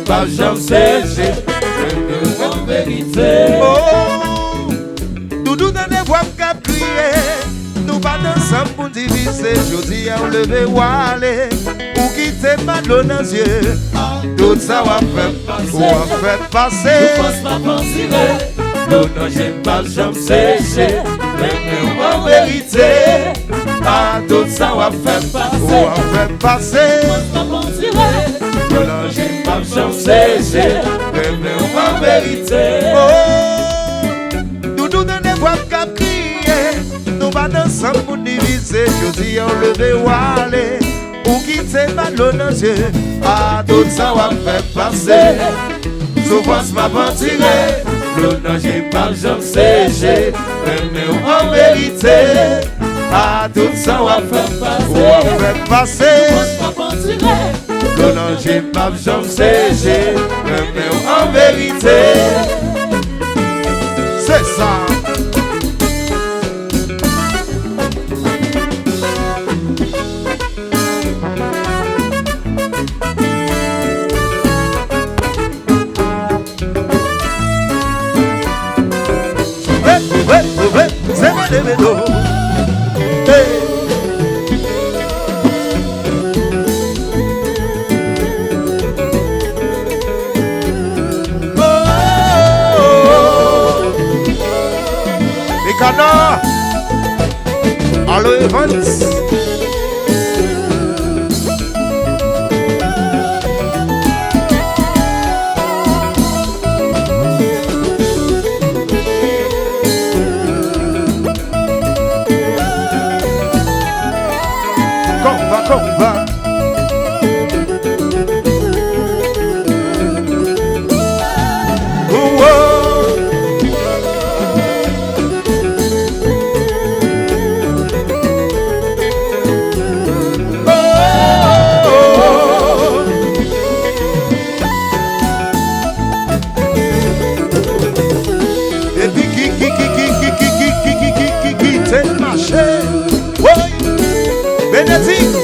Pas j'en sais, en vérité. Oh, nous dans les voix qu'a crié, nous pas ensemble pour diviser. Je dis à lever ou aller, ou quitter mal dans les yeux. Tout ça va faire passer. Je pense pas penser, non, non, j'aime pas j'en sais, mais en vérité. Ah, tout ça va faire passer. Je pense pas penser, non, j'aime pas j'en sais, mais en vérité. Oh, nous dans les voix qu'a crié, nous pas ensemble pour diviser. Je dis à lever ou aller, ou quitter mal dans les yeux. Ah, tout ça va faire passer. Souvent m'a mentiré, l'eau non j'ai pas j'en sais, mais en vérité, ah tout ça va faire passer. Souvent m'a mentiré, l'eau non j'ai pas j'en sais, mais en vérité, c'est ça. C'est moi de vélo. Les canards. Allô Evans. Combat. Oh, oh. Et puis qui t'es marché. Oui, Bénédicte.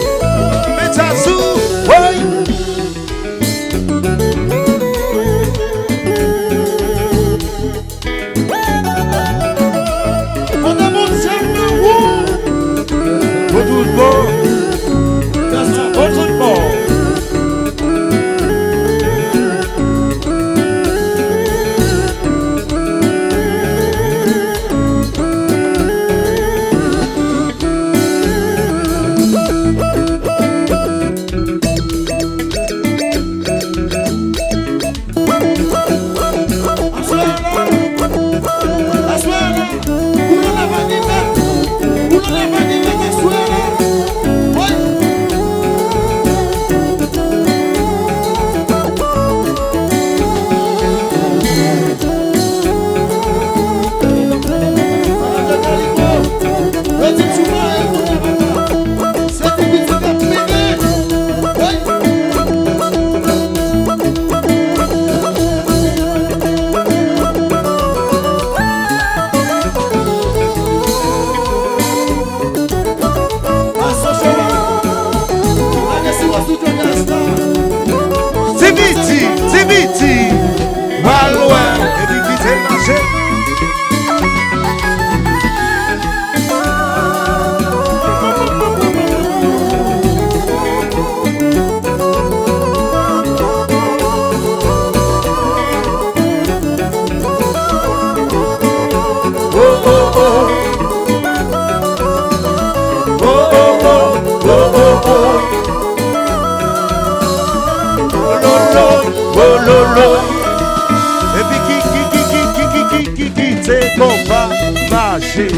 Et puis qui c'est qu'on va marcher.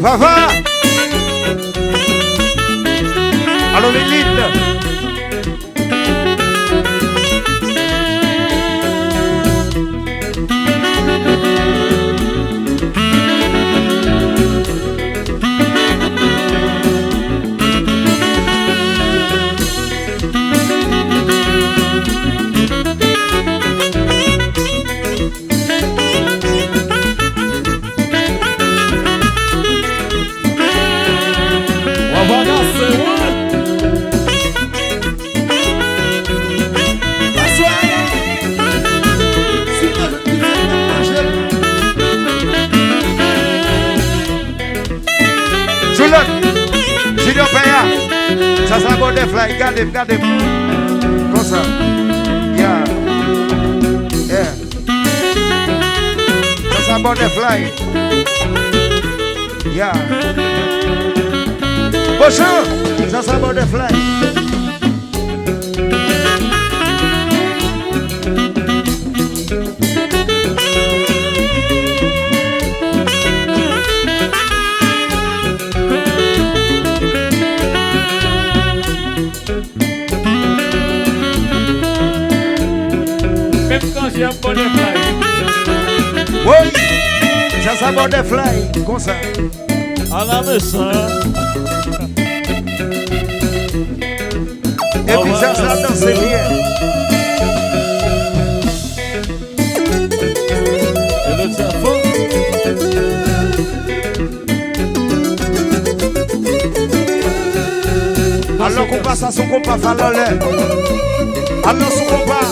Va. Allô l'élite. Ça, ça butterfly. Regardez, regardez. Comme ça. Yeah. Yeah. Ça, ça butterfly. Yeah. Pochon. Ça, ça butterfly. J'ai un butterfly. Oui, ça c'est un butterfly, comme ça. À la maison. Et puis ça danse bien. Et le cerveau. Alors qu'on passe à son compas, fallait. Alors son compas.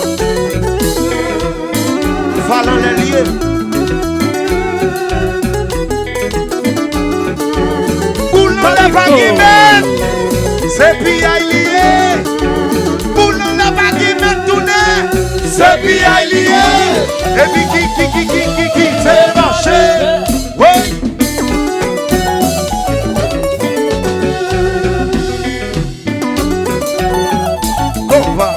Fallait les lieux. Pour nous la baguette, c'est puis lié. Pour nous la baguette tourner, c'est puis lié. Et puis qui, c'est marché. Oui. Compas.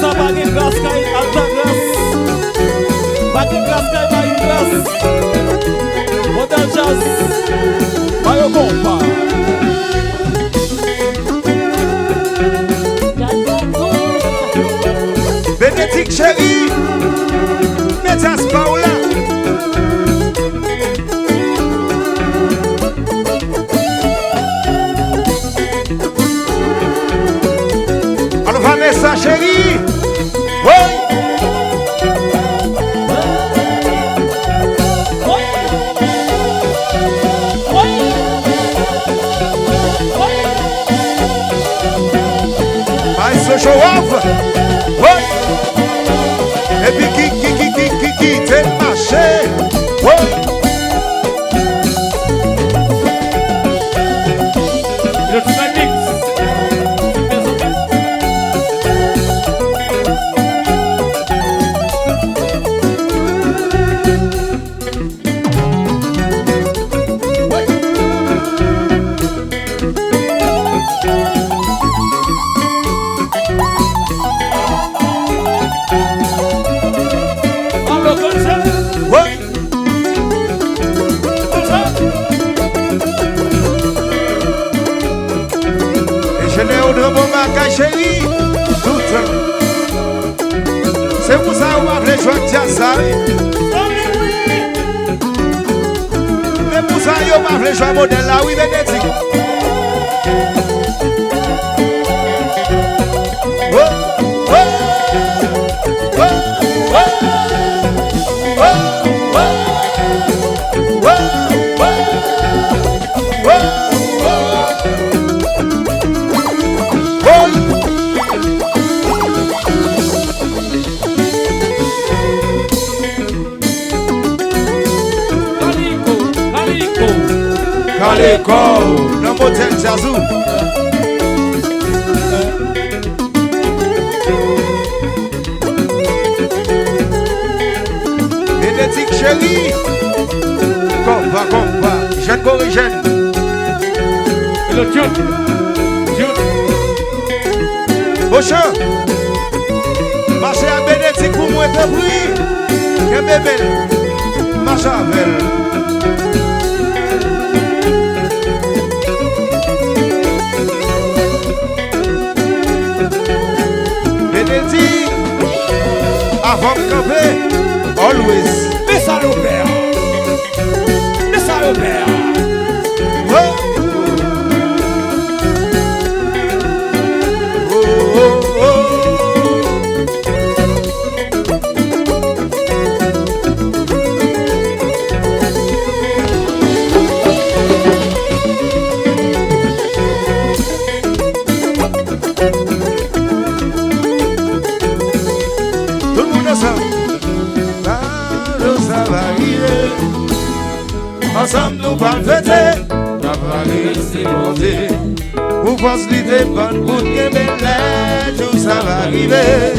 Bagi glas kay alta glas. Bagi glas kay bagi glas. Model jazz. Mayo compa. Bénédicte chérie, Métas Paola. Alors Vanessa chérie. Oui. I show off. Oui. Et puis qui t'es marché. Oui. Le petit mix. Chérie, tout c'est pour ça qu'on va les jouer de ça. C'est pour ça qu'on va les jouer modèle là, oui, Bénédicte. Calico, no motel jazou. Bénédicte chérie, compa, jeune corrigène. Et le Dieu. Pochon, marchez à Bénédicte pour moi de bruit. Que bébé, marche avec elle. Avant de camper, always. Mais ça le père. Mais ça le père. Oh. Oh, oh, oh. ensemble nous va fêter, la famille c'est bon Dieu. Pour force l'idée bonne pour que mes tout ça va arriver.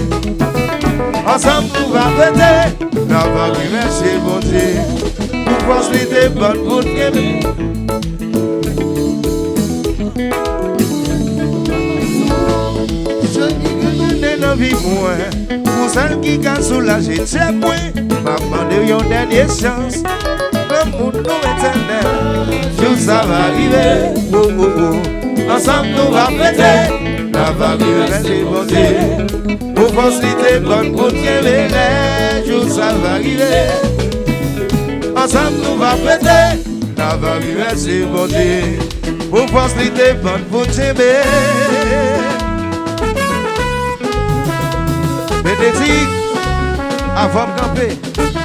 Ensemble nous va fêter, la famille c'est bon Dieu. Pour force l'idée bonne pour que mes je dis que dans vie moins, pour celle qui a soulagé c'est moi, maman de une dernière chance. Pour nous éternel, tout ça va arriver. Oh, oh, oh. Ensemble nous va fêter, la famille c'est bon Dieu. Pour faciliter bonne pour tirer les jours ça va arriver. Ensemble nous va fêter, la famille c'est bon Dieu. Pour faciliter bonne pour tirer. Bénédicte, avant de camper.